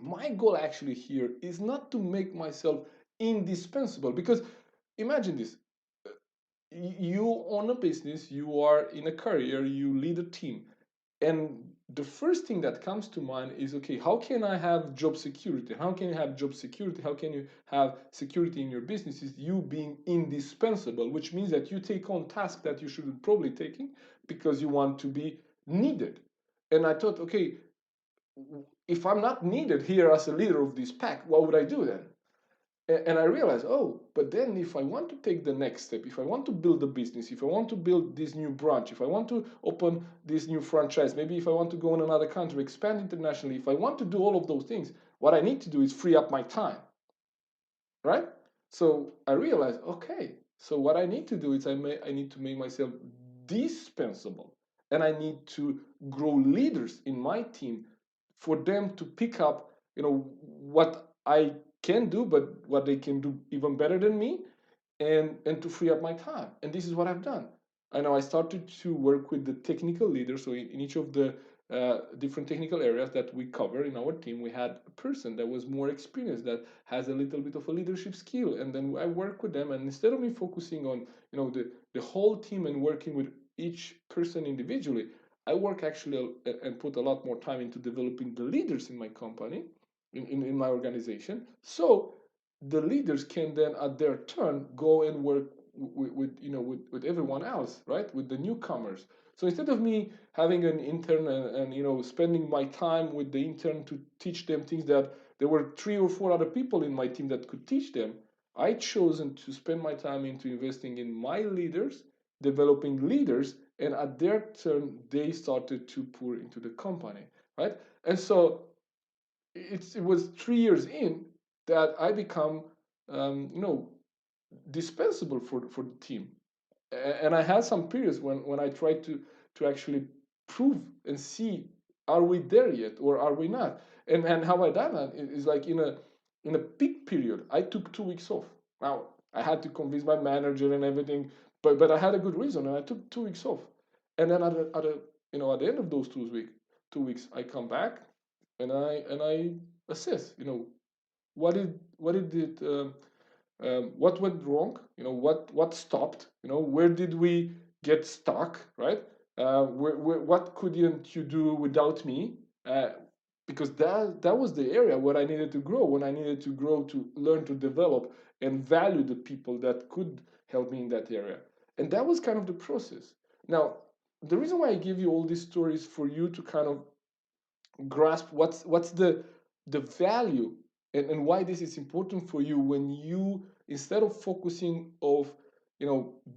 my goal actually here is not to make myself indispensable, because imagine this. You own a business, you are in a career, you lead a team, and the first thing that comes to mind is, okay, how can I have job security? How can you have job security? How can you have security in your business? Is you being indispensable, which means that you take on tasks that you shouldn't probably taking because you want to be needed. And I thought, okay, if I'm not needed here as a leader of this pack, what would I do then? And I realized, oh, but then if I want to take the next step, if I want to build a business, if I want to build this new branch, if I want to open this new franchise, maybe if I want to go in another country, expand internationally, if I want to do all of those things, what I need to do is free up my time, right? So I realized, okay, so what I need to do is I need to make myself dispensable, and I need to grow leaders in my team for them to pick up, what I can do, but what they can do even better than me, and to free up my time. And this is what I've done. I know I started to work with the technical leaders. So in each of the different technical areas that we cover in our team, we had a person that was more experienced, that has a little bit of a leadership skill, and then I work with them. And instead of me focusing on the whole team and working with each person individually, I work actually and put a lot more time into developing the leaders in my company, in my organization. So the leaders can then at their turn go and work with everyone else, right, with the newcomers. So instead of me having an intern and spending my time with the intern to teach them things that there were 3 or 4 other people in my team that could teach them, I chosen to spend my time into investing in my leaders, developing leaders, and at their turn they started to pour into the company, right? And so it was 3 years in that I become, dispensable for the team. And I had some periods when I tried to actually prove and see, are we there yet or are we not? And how I done that is like in a peak period, I took 2 weeks off. Now I had to convince my manager and everything, but I had a good reason, and I took 2 weeks off. And then at the end of those 2 weeks, I come back and I assess, what went wrong, what stopped, where did we get stuck, right? What couldn't you do without me? Because that was the area where I needed to grow, when I needed to grow, to learn, to develop, and value the people that could help me in that area. And that was kind of the process. Now, the reason why I give you all these stories, for you to kind of grasp what's the value, and why this is important for you, when you, instead of focusing of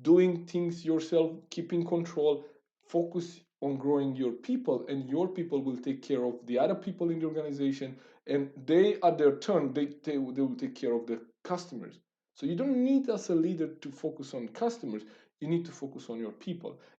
doing things yourself, keeping control, focus on growing your people, and your people will take care of the other people in the organization, and they at their turn, they will take care of the customers. So you don't need, as a leader, to focus on customers. You need to focus on your people.